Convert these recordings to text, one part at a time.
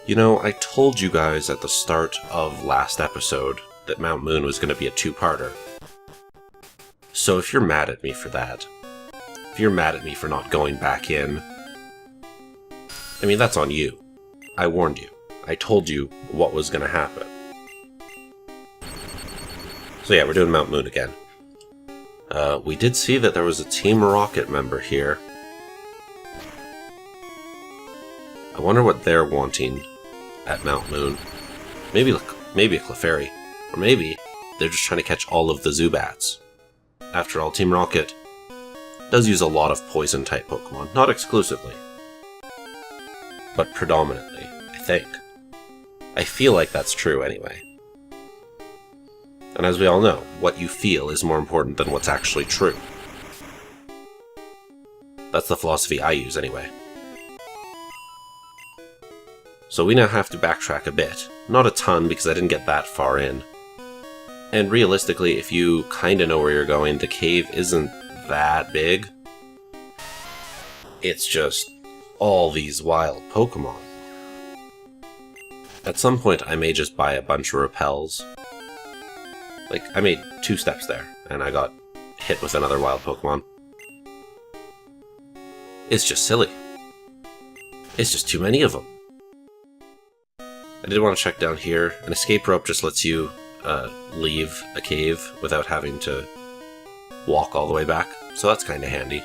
You know, I told you guys at the start of last episode that Mount Moon was going to be a two-parter. So if you're mad at me for that, if you're mad at me for not going back in, I mean, that's on you. I warned you. I told you what was going to happen. So yeah, we're doing Mount Moon again. We did see that there was a Team Rocket member here. I wonder what they're wanting at Mount Moon. Maybe a Clefairy. Or maybe they're just trying to catch all of the Zubats. After all, Team Rocket does use a lot of Poison-type Pokemon. Not exclusively, but predominantly, I think. I feel like that's true anyway. And as we all know, what you feel is more important than what's actually true. That's the philosophy I use anyway. So we now have to backtrack a bit. Not a ton, because I didn't get that far in. And realistically, if you kinda know where you're going, the cave isn't that big. It's just all these wild Pokemon. At some point, I may just buy a bunch of repels. Like, I made 2 steps there, and I got hit with another wild Pokemon. It's just silly. It's just too many of them. I did want to check down here. An escape rope just lets you leave a cave without having to walk all the way back, so that's kind of handy.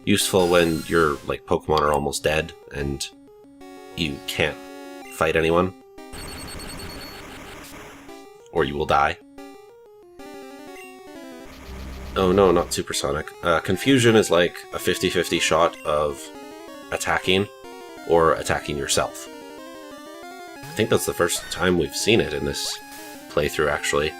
Useful when your Pokemon are almost dead and you can't fight anyone, or you will die. Oh no, not Supersonic. Confusion is like a 50-50 shot of attacking or attacking yourself. I think that's the first time we've seen it in this playthrough, actually.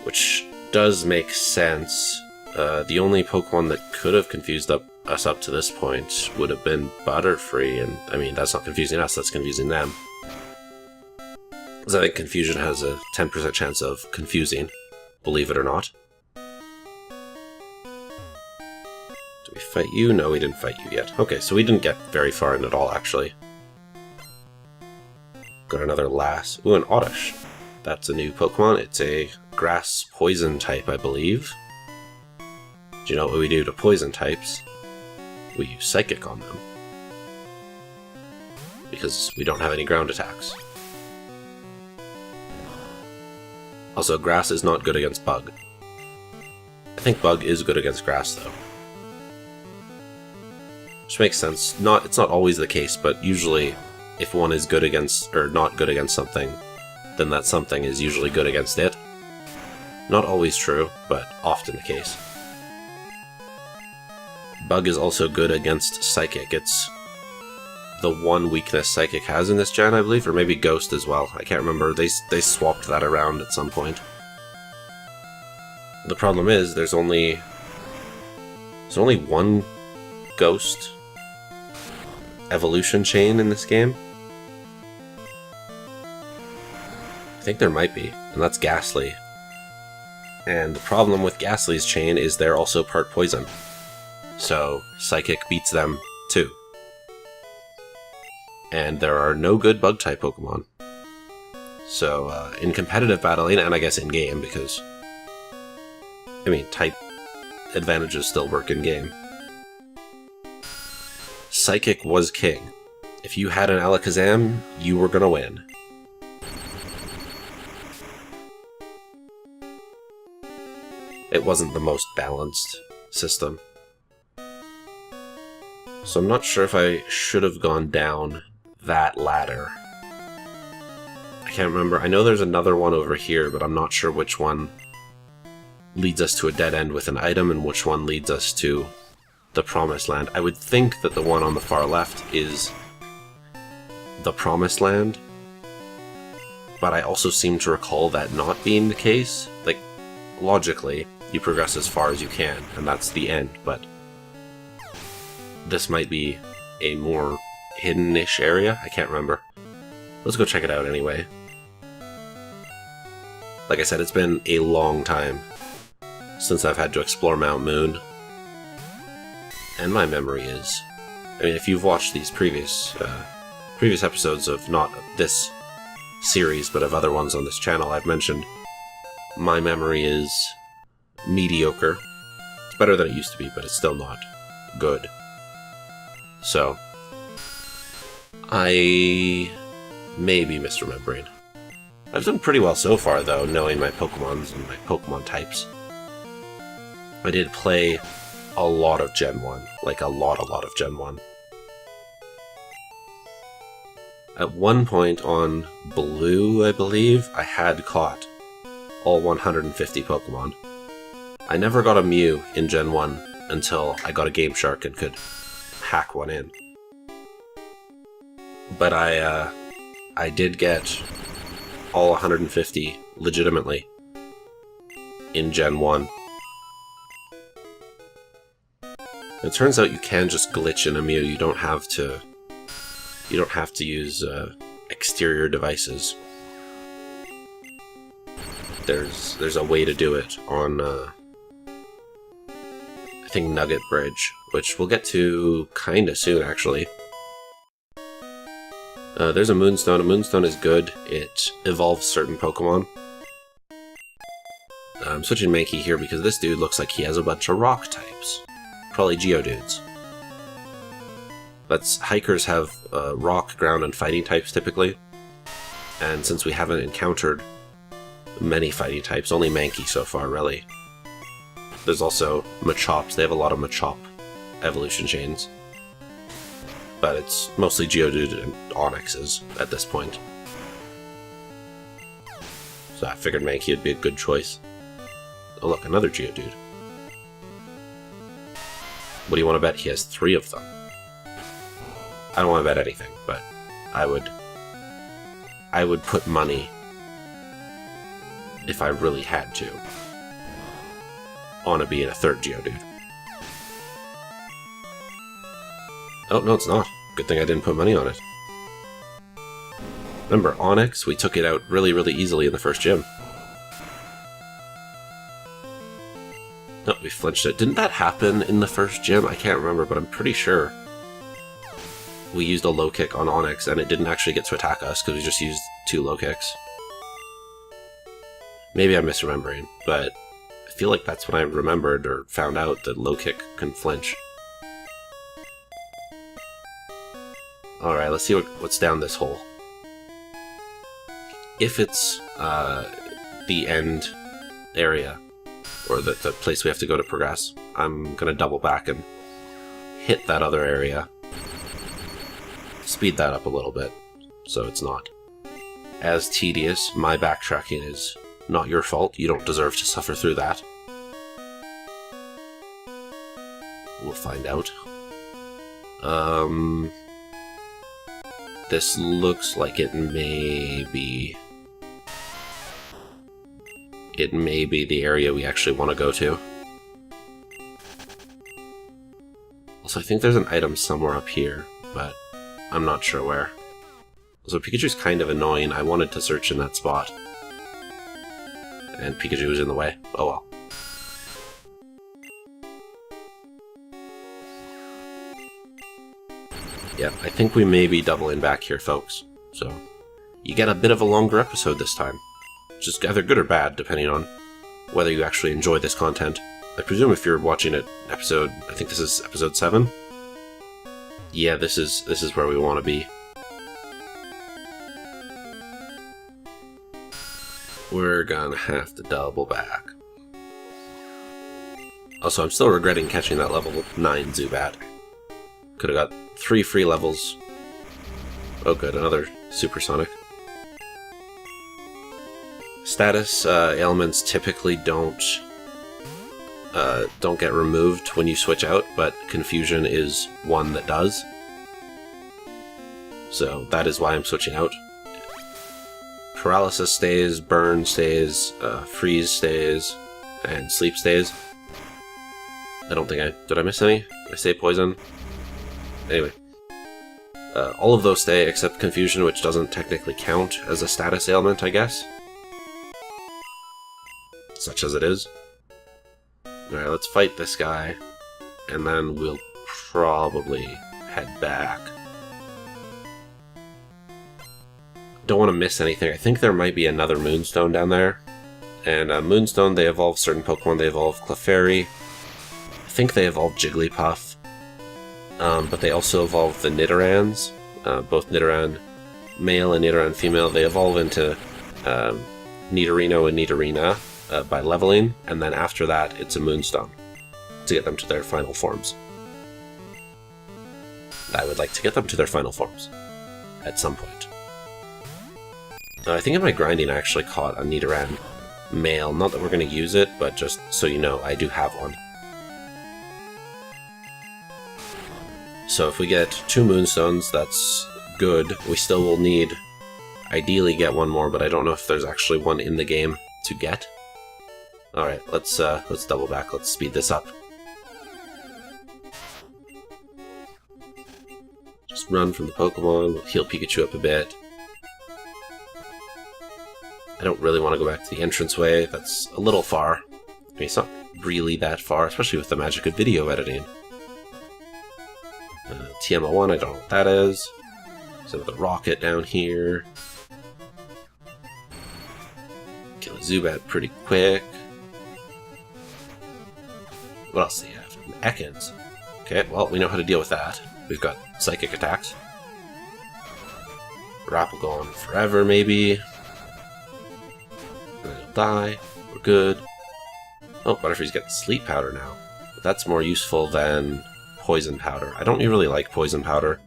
Which does make sense. The only Pokemon that could have confused us up to this point would have been Butterfree, and I mean, that's not confusing us, that's confusing them. Because I think Confusion has a 10% chance of confusing, believe it or not. Did we fight you? No, we didn't fight you yet. Okay, so we didn't get very far in at all, actually. Got another Lass. Ooh, an Oddish. That's a new Pokemon. It's a grass poison type, I believe. Do you know what we do to poison types? We use Psychic on them. Because we don't have any ground attacks. Also, grass is not good against bug. I think bug is good against grass, though. Which makes sense. It's not always the case, but usually if one is good against, or not good against something, then that something is usually good against it. Not always true, but often the case. Bug is also good against Psychic. It's the one weakness Psychic has in this gen, I believe, or maybe Ghost as well. I can't remember. They swapped that around at some point. The problem is there's only one Ghost evolution chain in this game. I think there might be, and that's Ghastly. And the problem with Ghastly's chain is they're also part poison. So Psychic beats them too. And there are no good bug-type Pokemon. So in competitive battling, and I guess in-game, because I mean, type advantages still work in-game. Psychic was king. If you had an Alakazam, you were gonna win. It wasn't the most balanced system. So I'm not sure if I should have gone down that ladder. I can't remember. I know there's another one over here, but I'm not sure which one leads us to a dead end with an item and which one leads us to the Promised Land. I would think that the one on the far left is the Promised Land, but I also seem to recall that not being the case. Like, logically, you progress as far as you can, and that's the end, but this might be a more hidden-ish area? I can't remember. Let's go check it out anyway. Like I said, it's been a long time since I've had to explore Mount Moon, and my memory is I mean, if you've watched these previous episodes of not this series, but of other ones on this channel, I've mentioned my memory is mediocre. It's better than it used to be, but it's still not good. So, I may be misremembering. I've done pretty well so far, though, knowing my Pokemons and my Pokemon types. I did play a lot of Gen 1. Like, a lot of Gen 1. At one point on Blue, I believe, I had caught all 150 Pokemon. I never got a Mew in Gen 1 until I got a Game Shark and could hack one in. But I did get all 150 legitimately in Gen 1. It turns out you can just glitch in a Mew. You don't have to use exterior devices. There's a way to do it on I think Nugget Bridge, which we'll get to kinda soon actually. There's a Moonstone. A Moonstone is good. It evolves certain Pokemon. I'm switching Mankey here because this dude looks like he has a bunch of rock types. Probably Geodudes. Hikers have rock, ground, and fighting types typically. And since we haven't encountered many fighting types, only Mankey so far, really. There's also Machops. They have a lot of Machop evolution chains. But it's mostly Geodude and Onixes at this point. So I figured Mankey would be a good choice. Oh look, another Geodude. What do you want to bet? He has 3 of them. I don't want to bet anything, but I would put money, if I really had to, on it being a 3rd Geodude. Oh, no, it's not. Good thing I didn't put money on it. Remember, Onix, we took it out really, really easily in the first gym. No, we flinched it. Didn't that happen in the first gym? I can't remember, but I'm pretty sure we used a low kick on Onix and it didn't actually get to attack us because we just used 2 low kicks. Maybe I'm misremembering, but I feel like that's when I remembered or found out that low kick can flinch. Alright, let's see what's down this hole. If it's the end area, or the place we have to go to progress, I'm going to double back and hit that other area. Speed that up a little bit, so it's not as tedious. My backtracking is not your fault. You don't deserve to suffer through that. We'll find out. This looks like it may be the area we actually want to go to. Also, I think there's an item somewhere up here, but I'm not sure where. So Pikachu's kind of annoying. I wanted to search in that spot, and Pikachu was in the way. Oh well. Yeah, I think we may be doubling back here, folks. So, you get a bit of a longer episode this time. Which is either good or bad, depending on whether you actually enjoy this content. I presume if you're watching it episode, I think this is episode 7? Yeah, this is where we want to be. We're gonna have to double back. Also, I'm still regretting catching that level 9 Zubat. Could have got 3 free levels. Oh good, another Supersonic. Status ailments typically don't get removed when you switch out, but Confusion is one that does. So that is why I'm switching out. Paralysis stays, Burn stays, Freeze stays, and Sleep stays. I don't think did I miss any? Did I say Poison? Anyway. All of those stay except Confusion, which doesn't technically count as a status ailment, I guess. Such as it is. Alright, let's fight this guy, and then we'll probably head back. Don't want to miss anything. I think there might be another Moonstone down there. And Moonstone, they evolve certain Pokemon. They evolve Clefairy. I think they evolve Jigglypuff. But they also evolve the Nidorans. Both Nidoran male and Nidoran female. They evolve into Nidorino and Nidorina by leveling. And then after that, it's a Moonstone to get them to their final forms. I would like to get them to their final forms at some point. I think in my grinding I actually caught a Nidoran male. Not that we're going to use it, but just so you know, I do have one. So if we get 2 Moonstones, that's good. We still will need, ideally, get one more, but I don't know if there's actually one in the game to get. Alright, let's double back. Let's speed this up. Just run from the Pokemon. We'll heal Pikachu up a bit. I don't really want to go back to the entranceway. That's a little far. I mean, it's not really that far, especially with the magic of video editing. TMO1, I don't know what that is. So the rocket down here. Kill a Zubat pretty quick. What else do you have? Ekans. Okay, well, we know how to deal with that. We've got psychic attacks. Rap will go on forever, maybe. And then he'll die. We're good. Oh, Butterfree's got sleep powder now. But that's more useful than poison powder. I don't really like poison powder.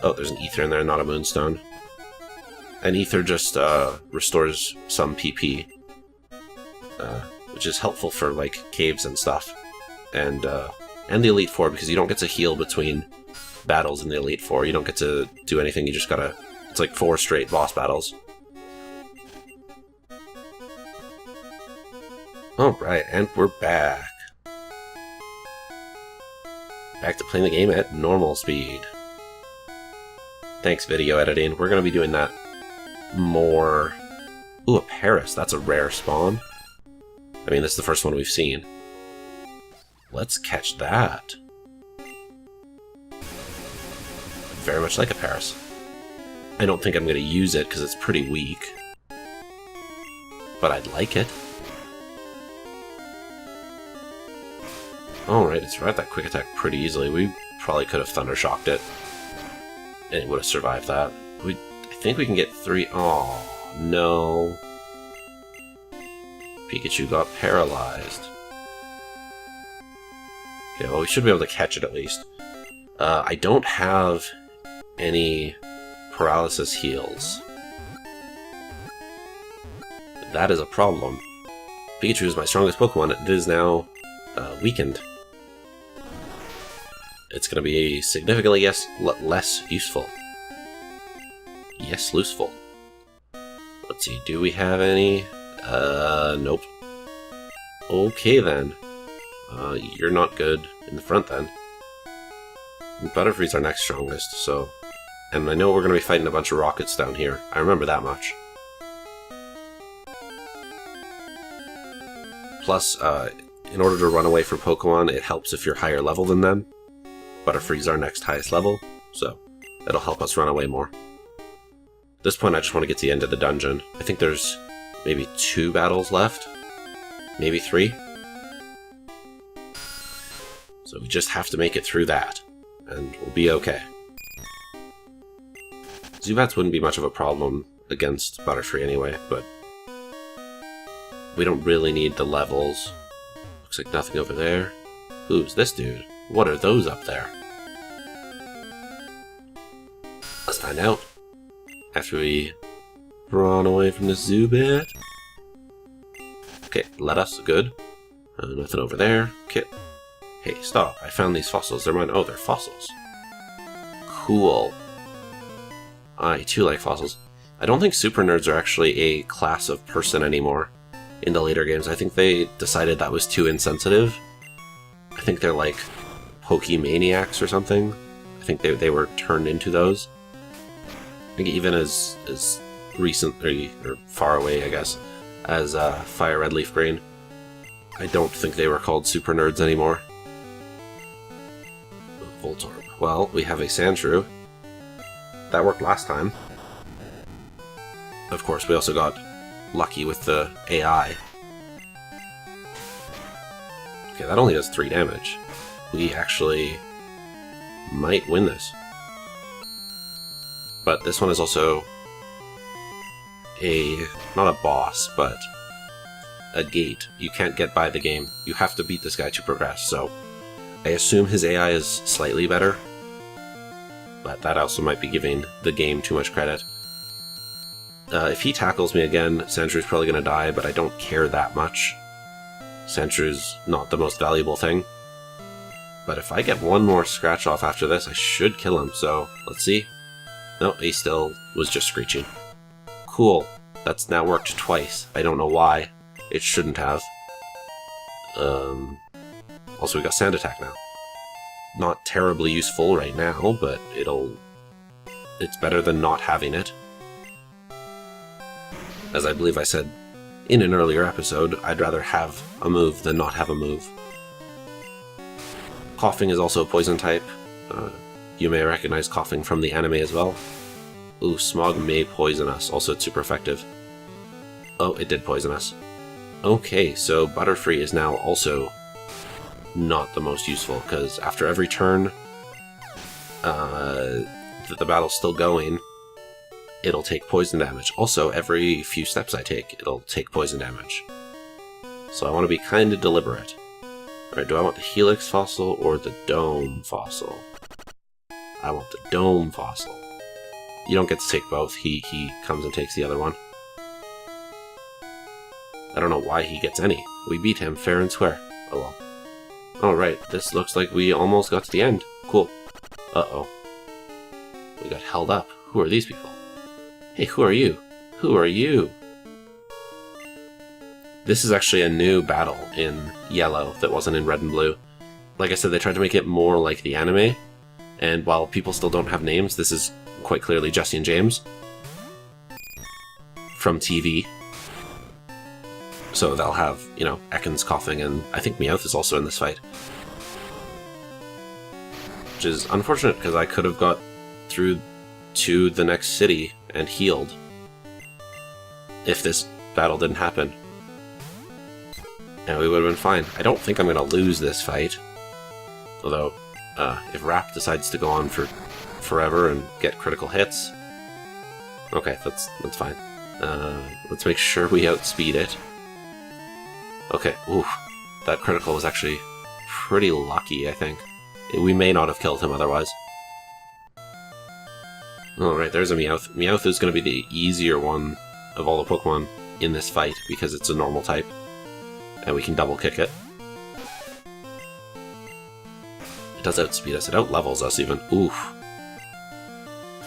Oh, there's an ether in there, not a moonstone. And ether just restores some PP, which is helpful for like caves and stuff, and the Elite Four, because you don't get to heal between battles in the Elite Four. You don't get to do anything. You just gotta. It's like 4 straight boss battles. All right, and we're back. Back to playing the game at normal speed. Thanks, video editing. We're going to be doing that more. Ooh, a Paris. That's a rare spawn. I mean, this is the first one we've seen. Let's catch that. Very much like a Paris. I don't think I'm going to use it because it's pretty weak. But I'd like it. Alright, it's right that quick attack pretty easily. We probably could have Thunder Shocked it. And it would have survived that. I think we can get 3. Oh, no. Pikachu got paralyzed. Okay, well, we should be able to catch it at least. I don't have any paralysis heals. That is a problem. Pikachu is my strongest Pokemon. It is now weakened. It's going to be significantly less useful. Yes, useful. Let's see, do we have any? Nope. Okay then. You're not good in the front then. Butterfree's our next strongest, so... And I know we're going to be fighting a bunch of rockets down here. I remember that much. Plus, in order to run away from Pokemon, it helps if you're higher level than them. Butterfree's our next highest level, so it'll help us run away more. At this point, I just want to get to the end of the dungeon. I think there's maybe 2 battles left. Maybe 3. So we just have to make it through that, and we'll be okay. Zubats wouldn't be much of a problem against Butterfree anyway, but we don't really need the levels. Looks like nothing over there. Who's this dude? What are those up there? Let's find out. After we run away from the Zubat. Okay, let us. Good. Nothing over there. Okay. Hey, stop. I found these fossils. They're mine. Oh, they're fossils. Cool. I too like fossils. I don't think super nerds are actually a class of person anymore in the later games. I think they decided that was too insensitive. I think they're like Pokemaniacs or something. I think they were turned into those. I think even as recently, or far away, I guess, as Fire Red Leaf Green. I don't think they were called super nerds anymore. Voltorb. well, we have a Sandshrew. That worked last time. Of course, we also got lucky with the AI. Okay, that only does 3 damage. We actually might win this. But this one is also not a boss, but a gate. You can't get by the game. You have to beat this guy to progress, so I assume his AI is slightly better, but that also might be giving the game too much credit. If he tackles me again, Sandshrews probably going to die, but I don't care that much. Sandshrews not the most valuable thing. But if I get one more scratch off after this, I should kill him, so let's see. No, he still was just screeching. Cool. That's now worked twice. I don't know why. It shouldn't have. Also, we got Sand Attack now. Not terribly useful right now, but it's better than not having it. As I believe I said in an earlier episode, I'd rather have a move than not have a move. Coughing is also a poison type. You may recognize Coughing from the anime as well. Ooh, Smog may poison us. Also, it's super effective. Oh, it did poison us. Okay, so Butterfree is now also not the most useful, because after every turn the battle's still going, it'll take poison damage. Also, every few steps I take, it'll take poison damage. So I want to be kind of deliberate. Alright, do I want the Helix Fossil or the Dome Fossil? I want the Dome Fossil. You don't get to take both. He comes and takes the other one. I don't know why he gets any. We beat him fair and square. Oh well. Alright, this looks like we almost got to the end. Cool. Uh-oh. We got held up. Who are these people? Hey, who are you? Who are you? This is actually a new battle in Yellow that wasn't in Red and Blue. Like I said, they tried to make it more like the anime, and while people still don't have names, this is quite clearly Jesse and James from TV. So they'll have, you know, Ekans, Coughing, and I think Meowth is also in this fight. Which is unfortunate, because I could have got through to the next city and healed if this battle didn't happen. And we would have been fine. I don't think I'm going to lose this fight. Although, if Rap decides to go on for forever and get critical hits... Okay, that's fine. Let's make sure we outspeed it. Okay, ooh, that critical was actually pretty lucky, I think. We may not have killed him otherwise. Alright, there's a Meowth. Meowth is going to be the easier one of all the Pokemon in this fight, because it's a normal type. And we can double kick it. It does outspeed us. It outlevels us even. Oof.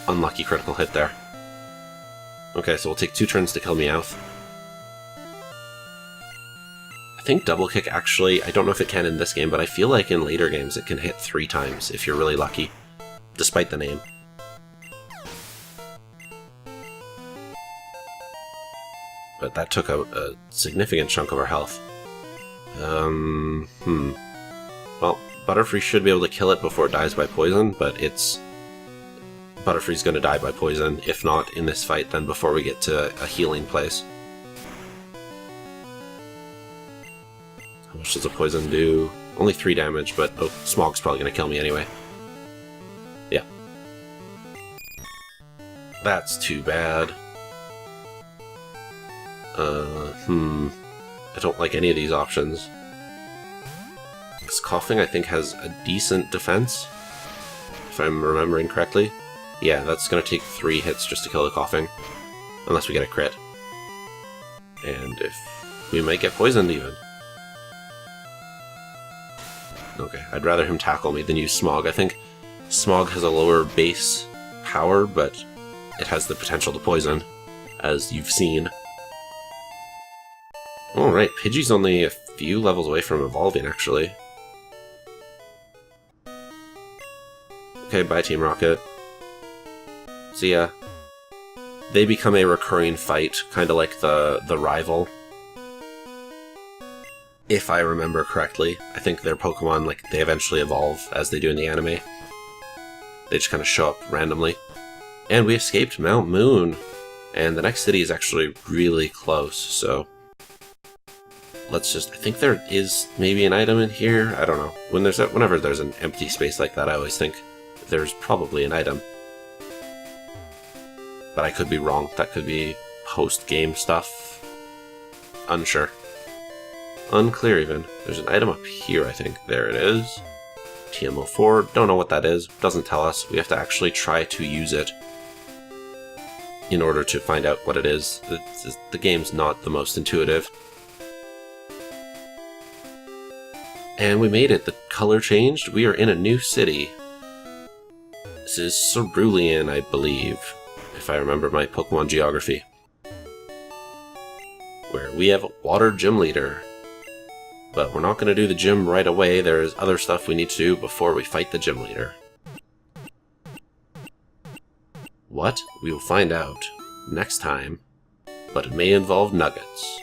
Unlucky critical hit there. Okay, so we'll take 2 turns to kill Meowth. I think double kick actually, I don't know if it can in this game, but I feel like in later games it can hit 3 times if you're really lucky, despite the name. But that took out a significant chunk of our health. Well, Butterfree should be able to kill it before it dies by poison, but Butterfree's gonna die by poison, if not in this fight, then before we get to a healing place. How much does a poison do? Only 3 damage, but oh, Smog's probably gonna kill me anyway. Yeah. That's too bad. I don't like any of these options. This Coughing, I think, has a decent defense, if I'm remembering correctly. Yeah, that's going to take 3 hits just to kill the Coughing, unless we get a crit. And if we might get poisoned even. Okay, I'd rather him tackle me than use Smog. I think Smog has a lower base power, but it has the potential to poison, as you've seen. Alright, Pidgey's only a few levels away from evolving, actually. Okay, bye Team Rocket. See ya. They become a recurring fight, kind of like the rival. If I remember correctly. I think their Pokemon, like, they eventually evolve, as they do in the anime. They just kind of show up randomly. And we escaped Mount Moon. And the next city is actually really close, so... let's just... I think there is maybe an item in here. I don't know. Whenever there's an empty space like that, I always think there's probably an item. But I could be wrong. That could be post-game stuff. Unsure. Unclear, even. There's an item up here, I think. There it is. TMO4. Don't know what that is. Doesn't tell us. We have to actually try to use it in order to find out what it is. The game's not the most intuitive. And we made it. The color changed. We are in a new city. This is Cerulean, I believe, if I remember my Pokemon geography. Where we have a Water Gym Leader. But we're not going to do the gym right away. There's other stuff we need to do before we fight the gym leader. What? We will find out next time, but it may involve nuggets.